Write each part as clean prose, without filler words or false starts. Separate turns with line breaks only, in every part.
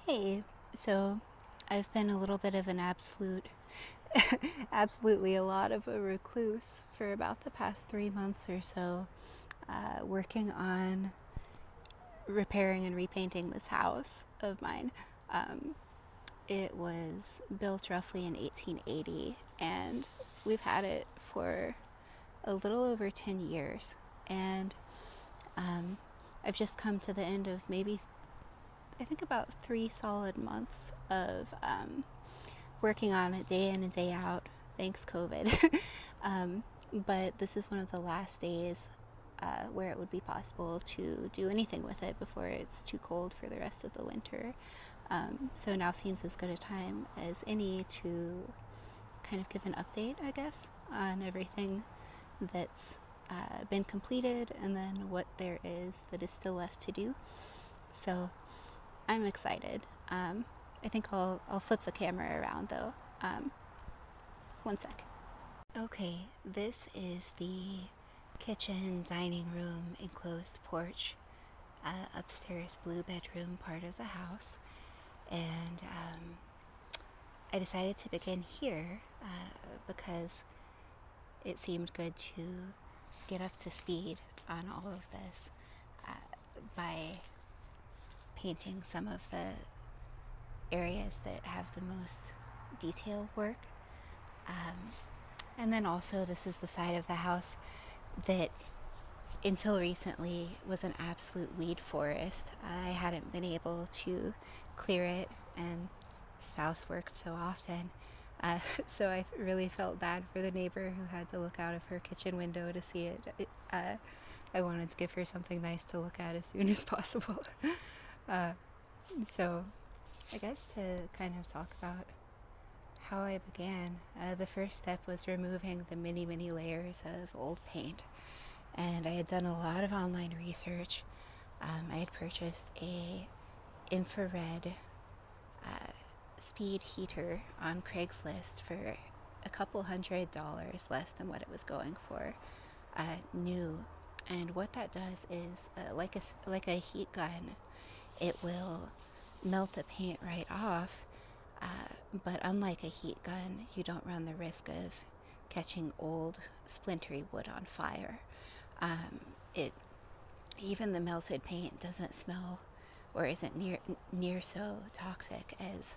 Hey, so I've been a little bit of an absolutely a lot of a recluse for about the past 3 months or so, working on repairing and repainting this house of mine. Um, it was built roughly in 1880, and we've had it for a little over 10 years. And um, I've just come to the end of maybe, I think, about 3 solid months of working on it day in and day out, thanks COVID. But this is one of the last days where it would be possible to do anything with it before it's too cold for the rest of the winter. So now seems as good a time as any to kind of give an update, I guess, on everything that's been completed and then what there is that is still left to do. So I'm excited. I think I'll flip the camera around though. Um, One sec. Okay, this is the kitchen, dining room, enclosed porch, upstairs blue bedroom part of the house. And I decided to begin here because it seemed good to get up to speed on all of this by painting some of the areas that have the most detail work. And then also, this is the side of the house that until recently was an absolute weed forest. I hadn't been able to clear it, and spouse worked so often. So I really felt bad for the neighbor who had to look out of her kitchen window to see it. I wanted to give her something nice to look at as soon as possible. uh, so I guess to kind of talk about how I began, the first step was removing the many, many layers of old paint. And I had done a lot of online research. I had purchased a infrared speed heater on Craigslist for a couple $100 less than what it was going for new. And what that does is, like a heat gun, it will melt the paint right off. But unlike a heat gun, you don't run the risk of catching old, splintery wood on fire. It Even the melted paint doesn't smell or isn't near so toxic as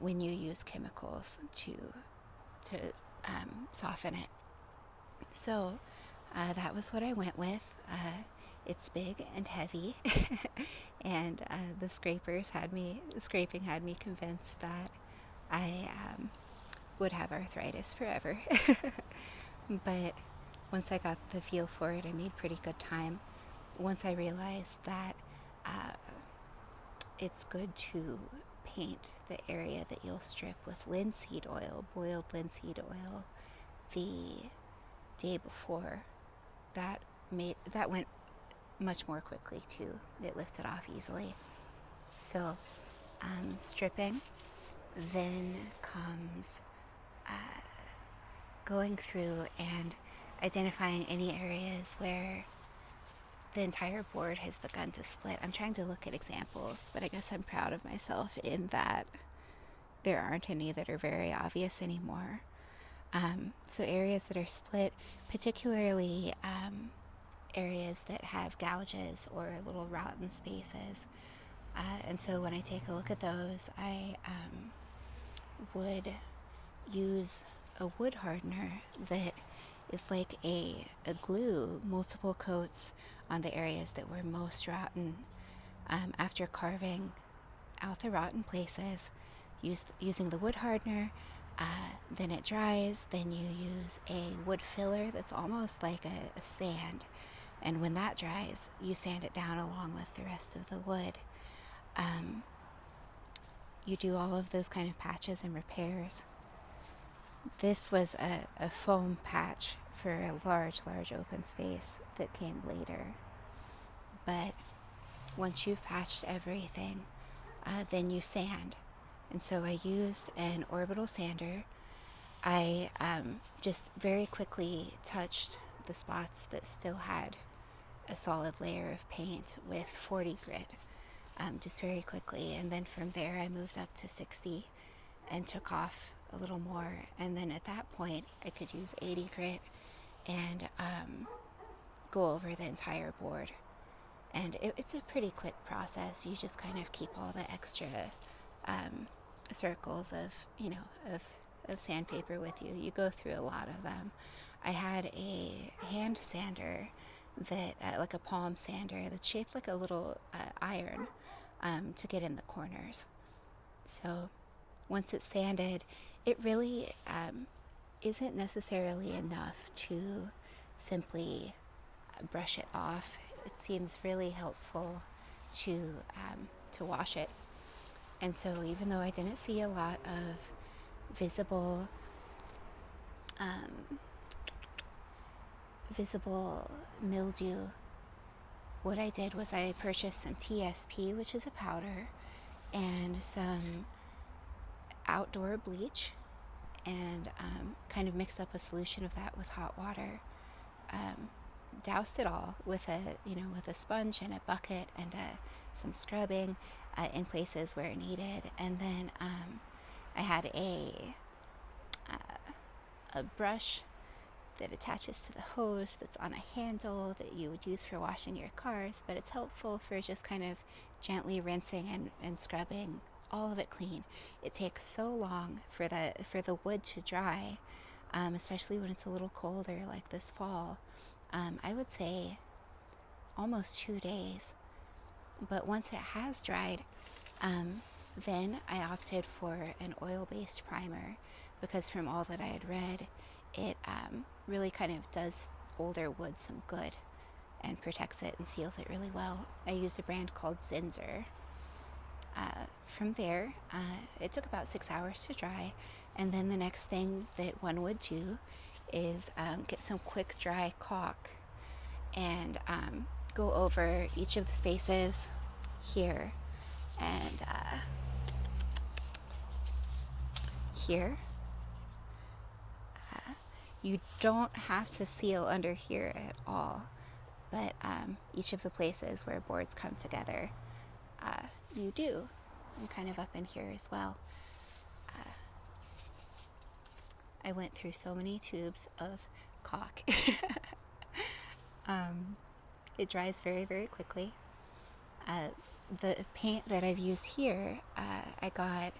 when you use chemicals to soften it. So that was what I went with. It's big and heavy, and the scraping had me convinced that I would have arthritis forever. But once I got the feel for it, I made pretty good time. Once I realized that uh, it's good to paint the area that you'll strip with linseed oil, boiled linseed oil, the day before. That went much more quickly too. It lifted off easily. So stripping, then comes going through and identifying any areas where the entire board has begun to split. I'm trying to look at examples, but I guess I'm proud of myself in that there aren't any that are very obvious anymore. So areas that are split, particularly areas that have gouges or little rotten spaces. And so when I take a look at those, I would use a wood hardener that is like a glue, multiple coats on the areas that were most rotten. After carving out the rotten places, using the wood hardener, then it dries, then you use a wood filler that's almost like a sand. And when that dries, you sand it down along with the rest of the wood. You do all of those kind of patches and repairs. This was a foam patch for a large open space that came later. But once you've patched everything, then you sand. And so I used an orbital sander. I just very quickly touched the spots that still had a solid layer of paint with 40 grit. just very quickly. And then from there, I moved up to 60 and took off a little more. And then at that point, I could use 80 grit and go over the entire board. And it's a pretty quick process. You just kind of keep all the extra circles of sandpaper with you. You go through a lot of them. I had a hand sander that, like a palm sander, that's shaped like a little iron to get in the corners. So once it's sanded, it really isn't necessarily enough to simply brush it off. It seems really helpful to wash it. And so even though I didn't see a lot of visible mildew, what I did was I purchased some TSP, which is a powder, and some outdoor bleach, and kind of mixed up a solution of that with hot water. Doused it all with a sponge and a bucket and some scrubbing in places where it needed, and then I had a brush that attaches to the hose that's on a handle that you would use for washing your cars, but it's helpful for just kind of gently rinsing and scrubbing all of it clean. It takes so long for the wood to dry, especially when it's a little colder like this fall. I would say almost 2 days. But once it has dried, then I opted for an oil-based primer, because from all that I had read, it really kind of does older wood some good and protects it and seals it really well. I used a brand called Zinsser. From there, it took about 6 hours to dry, and then the next thing that one would do is get some quick dry caulk and go over each of the spaces here and here. You don't have to seal under here at all, but each of the places where boards come together, you do, and kind of up in here as well. I went through so many tubes of caulk. It dries very, very quickly. The paint that I've used here, I got,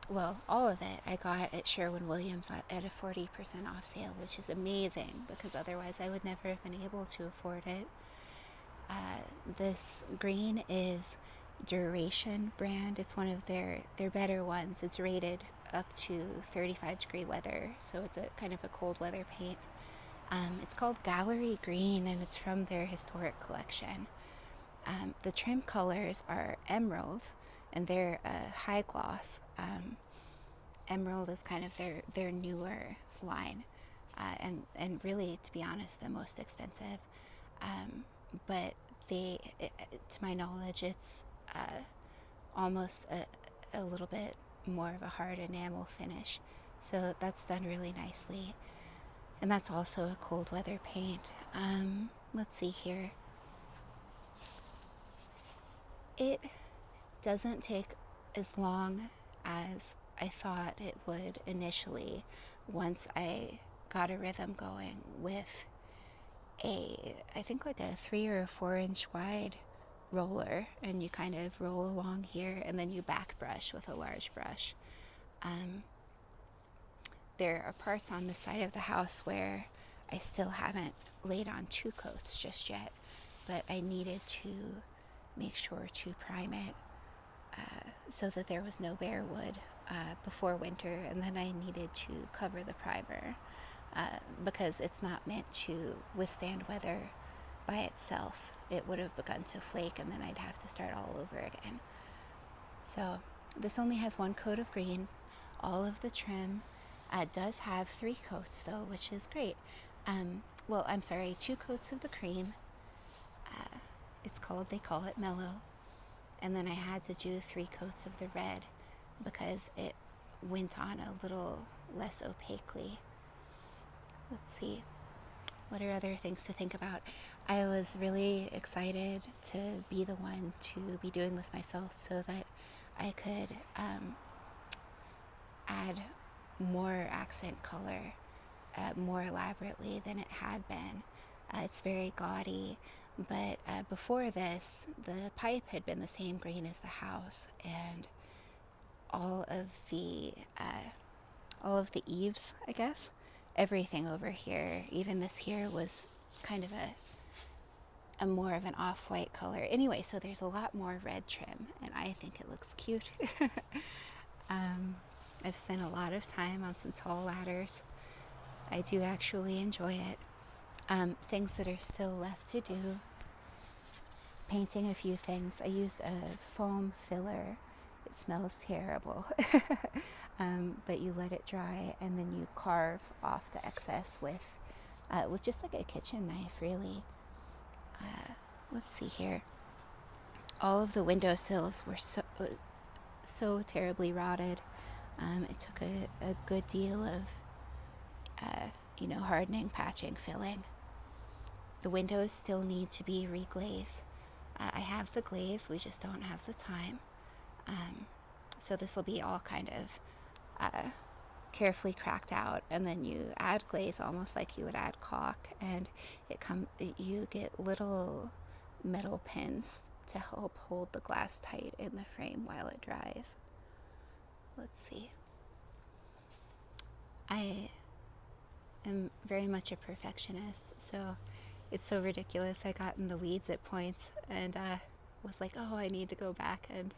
well, all of it I got at Sherwin-Williams at a 40% off sale, which is amazing, because otherwise I would never have been able to afford it. This green is Duration brand. It's one of their better ones. It's rated up to 35-degree weather, so it's a kind of a cold weather paint. It's called Gallery Green, and it's from their historic collection. The trim colors are emerald, and they're high gloss. Emerald is kind of their newer line, and really, to be honest, the most expensive. But to my knowledge, it's almost a little bit more of a hard enamel finish, so that's done really nicely. And that's also a cold weather paint. Let's see here. It doesn't take as long as I thought it would initially, once I got a rhythm going with I think like a 3 or 4 inch wide roller, and you kind of roll along here, and then you back brush with a large brush. There are parts on the side of the house where I still haven't laid on 2 coats just yet, but I needed to make sure to prime it so that there was no bare wood before winter, and then I needed to cover the primer because it's not meant to withstand weather by itself. It would have begun to flake, and then I'd have to start all over again. So this only has 1 coat of green. All of the trim does have 3 coats though, which is great. Well, I'm sorry, 2 coats of the cream. They call it mellow. And then I had to do 3 coats of the red because it went on a little less opaquely. Let's see. What are other things to think about? I was really excited to be the one to be doing this myself so that I could add more accent color more elaborately than it had been. It's very gaudy, but before this, the pipe had been the same green as the house, and all of the eaves, I guess, everything over here, even this here, was kind of a more of an off-white color. Anyway, so there's a lot more red trim, and I think it looks cute. I've spent a lot of time on some tall ladders. I do actually enjoy it. Things that are still left to do: painting a few things. I used a foam filler. It smells terrible. But you let it dry and then you carve off the excess with just like a kitchen knife, really. Let's see here. All of the windowsills were so terribly rotted. It took a good deal of hardening, patching, filling. The windows still need to be reglazed. I have the glaze, we just don't have the time. So this will be all kind of carefully cracked out, and then you add glaze almost like you would add caulk, and you get little metal pins to help hold the glass tight in the frame while it dries. Let's see. I am very much a perfectionist, so it's so ridiculous. I got in the weeds at points and was like, oh, I need to go back and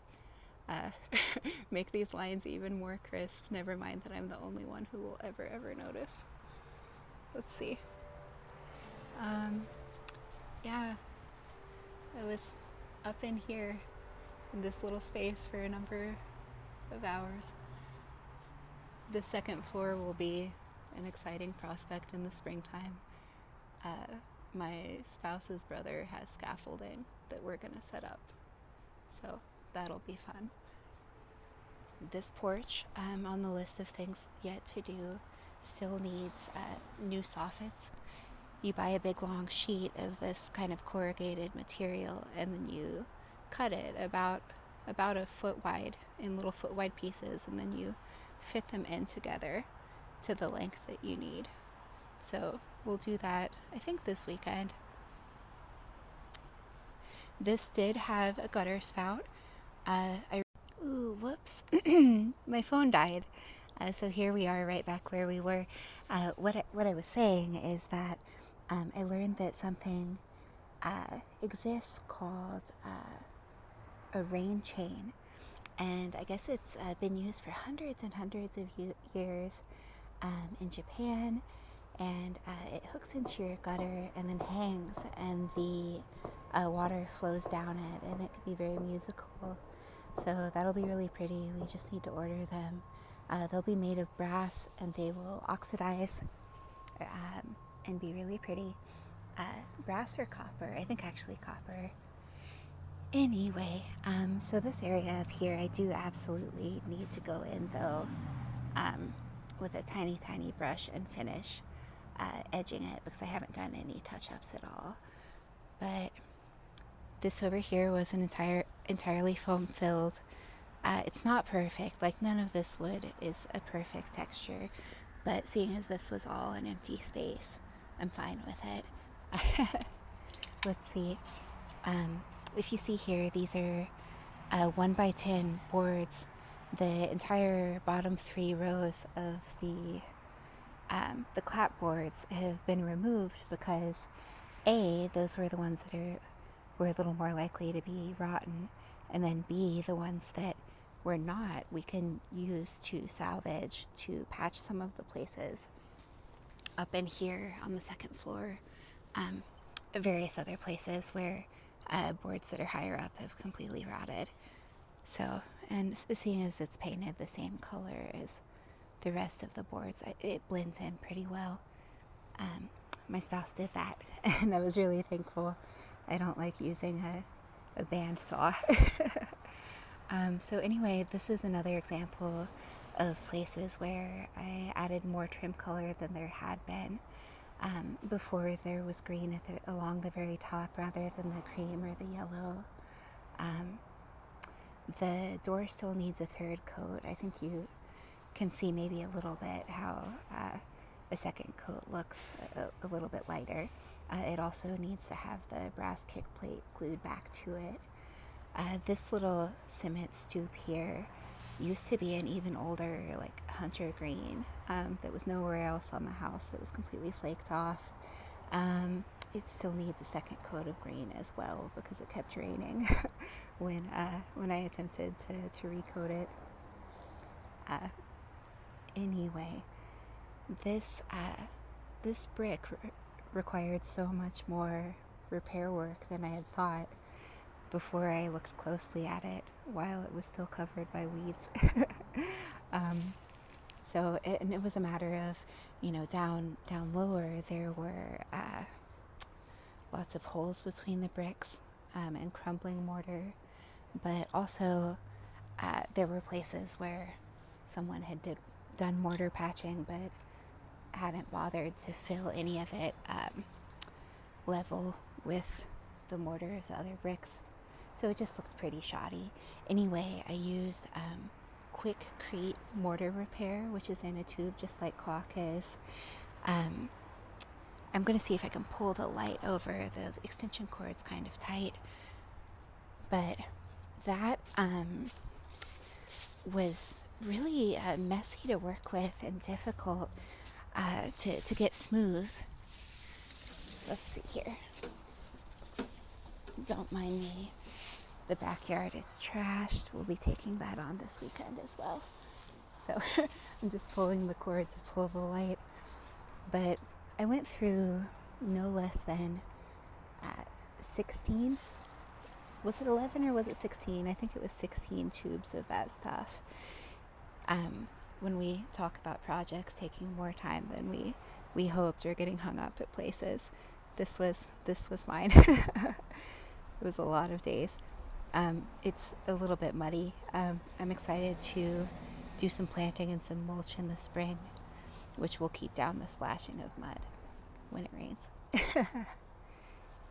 make these lines even more crisp. Never mind that I'm the only one who will ever notice. Let's see. Yeah, I was up in here in this little space for a number of hours. The second floor will be an exciting prospect in the springtime. My spouse's brother has scaffolding that we're gonna set up, so that'll be fun. This porch, on the list of things yet to do, still needs new soffits. You buy a big long sheet of this kind of corrugated material, and then you cut it about a foot wide in little foot wide pieces, and then you fit them in together to the length that you need. So we'll do that, I think, this weekend. This did have a gutter spout. Whoops. My phone died. So here we are right back where we were. What I was saying is that I learned that something exists called a rain chain. And I guess it's been used for hundreds and hundreds of years in Japan. And it hooks into your gutter and then hangs, and the water flows down it, and it can be very musical. So that'll be really pretty. We just need to order them. They'll be made of brass, and they will oxidize and be really pretty. Brass or copper? I think actually copper. Anyway, so this area up here, I do absolutely need to go in though with a tiny brush and finish edging it, because I haven't done any touch-ups at all. But this over here was an entirely foam filled. It's not perfect, like none of this wood is a perfect texture, but seeing as this was all an empty space, I'm fine with it. Let's see. If you see here, these are 1x10 boards. The entire bottom 3 rows of the clapboards have been removed because A, those were the ones that were a little more likely to be rotten, and then B, the ones that were not, we can use to salvage, to patch some of the places. Up in here on the second floor, various other places where boards that are higher up have completely rotted. So, and seeing as it's painted the same color as the rest of the boards, it blends in pretty well. My spouse did that, and I was really thankful. I don't like using a band saw. So anyway, this is another example of places where I added more trim color than there had been. Before there was green along the very top rather than the cream or the yellow. Um, the door still needs a third coat. I think you can see maybe a little bit how the second coat looks a little bit lighter. It also needs to have the brass kick plate glued back to it. This little cement stoop here used to be an even older, like, hunter green that was nowhere else on the house, that was completely flaked off. It still needs a second coat of green as well because it kept raining when I attempted to recoat it. Anyway, this brick required so much more repair work than I had thought before I looked closely at it while it was still covered by weeds. And it was a matter of, down lower there were lots of holes between the bricks and crumbling mortar, but also there were places where someone had done mortar patching but hadn't bothered to fill any of it level with the mortar of the other bricks. So it just looked pretty shoddy. Anyway, I used Quickcrete mortar repair, which is in a tube just like caulk is. I'm going to see if I can pull the light over. The extension cord's kind of tight, but that was really messy to work with and difficult to get smooth. Let's see here. Don't mind me. The backyard is trashed. We'll be taking that on this weekend as well. So I'm just pulling the cord to pull the light. But I went through no less than 16. Was it 11 or was it 16? I think it was 16 tubes of that stuff. When we talk about projects taking more time than we hoped or getting hung up at places, this was mine. It was a lot of days. It's a little bit muddy. I'm excited to do some planting and some mulch in the spring, which will keep down the splashing of mud when it rains.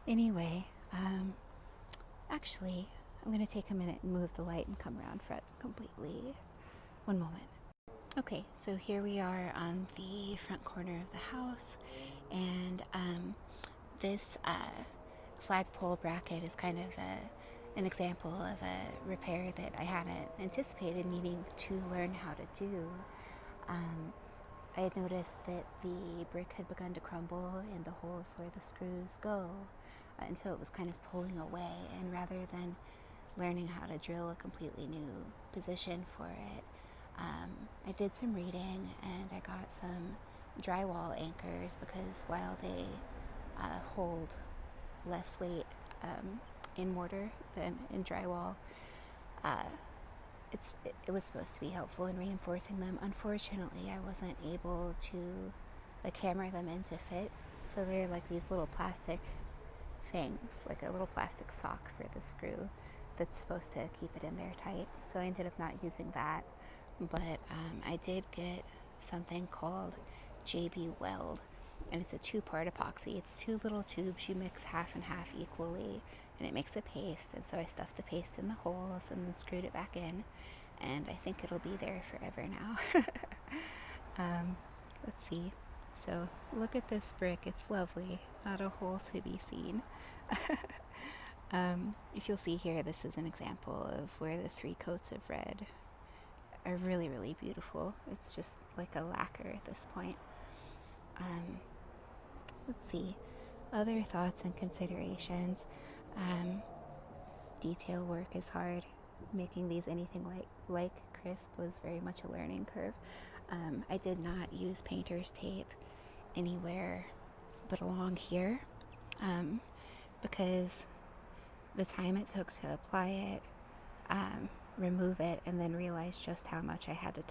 Anyway, actually, I'm going to take a minute and move the light and come around for it completely. One moment. Okay, so here we are on the front corner of the house, and this flagpole bracket is kind of an example of a repair that I hadn't anticipated needing to learn how to do. I had noticed that the brick had begun to crumble in the holes where the screws go, and so it was kind of pulling away, and rather than learning how to drill a completely new position for it, I did some reading and I got some drywall anchors because while they hold less weight in mortar than in drywall, it was supposed to be helpful in reinforcing them. Unfortunately, I wasn't able to hammer them in to fit, so they're like these little plastic things, like a little plastic sock for the screw that's supposed to keep it in there tight. So I ended up not using that, but I did get something called JB Weld, and it's a 2-part epoxy. It's 2 little tubes. You mix half and half equally, and it makes a paste. And so I stuffed the paste in the holes and then screwed it back in, and I think it'll be there forever now. Let's see. So look at this brick. It's lovely. Not a hole to be seen. If you'll see here, this is an example of where the 3 coats of red are really, really beautiful. It's just like a lacquer at this point. Let's see. Other thoughts and considerations. Detail work is hard. Making these anything like crisp was very much a learning curve. I did not use painter's tape anywhere but along here, because the time it took to apply it, remove it, and then realize just how much I had to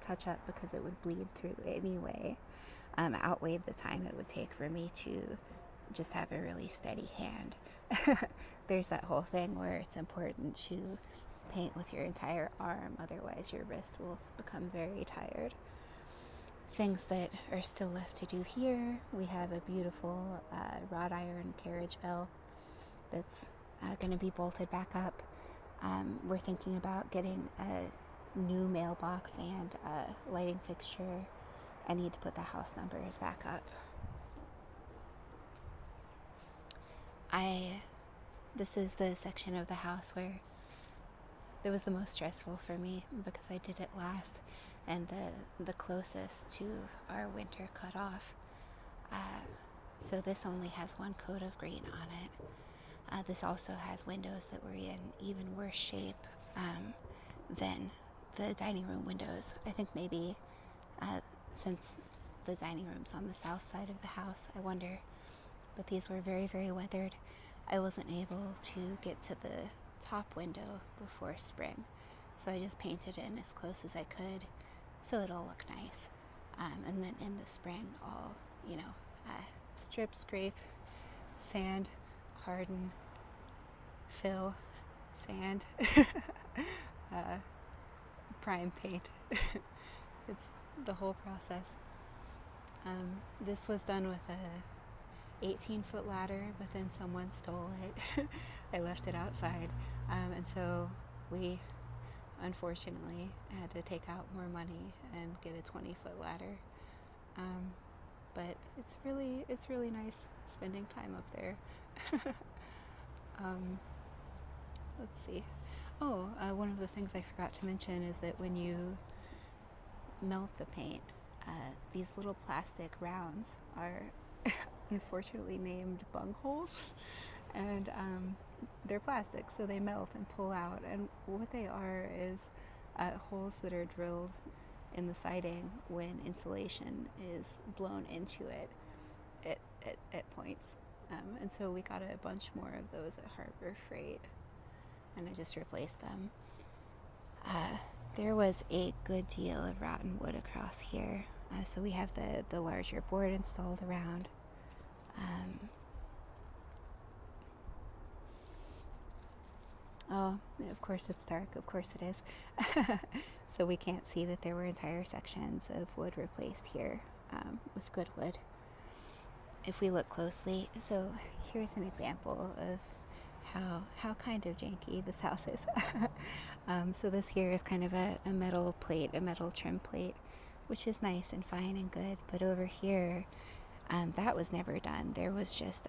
touch up because it would bleed through anyway, outweighed the time it would take for me to just have a really steady hand. There's that whole thing where it's important to paint with your entire arm, otherwise your wrist will become very tired. things that are still left to do here, we have a beautiful wrought iron carriage bell that's going to be bolted back up. We're thinking about getting a new mailbox and a lighting fixture. I need to put the house numbers back up. This is the section of the house where it was the most stressful for me because I did it last and the closest to our winter cutoff. So this only has one coat of green on it. This also has windows that were in even worse shape than the dining room windows. I think maybe since the dining room's on the south side of the house, I wonder. But these were very, very weathered. I wasn't able to get to the top window before spring, so I just painted in as close as I could so it'll look nice. And then in the spring, I'll, strip, scrape, sand, harden, fill, sand, prime paint. It's the whole process. This was done with a 18-foot ladder, but then someone stole it. I left it outside, and so we unfortunately had to take out more money and get a 20-foot ladder. But it's really nice spending time up there. Let's see. Oh, one of the things I forgot to mention is that when you melt the paint, these little plastic rounds are unfortunately named bung holes, and they're plastic, so they melt and pull out. And what they are is holes that are drilled in the siding when insulation is blown into it at points. And so we got a bunch more of those at Harbor Freight, and I just replaced them. There was a good deal of rotten wood across here, so we have the larger board installed around. Oh, of course it's dark, of course it is. So we can't see that there were entire sections of wood replaced here with good wood. If we look closely, so here's an example of how kind of janky this house is. So this here is kind of a metal plate, a metal trim plate, which is nice and fine and good. But over here, that was never done. There was just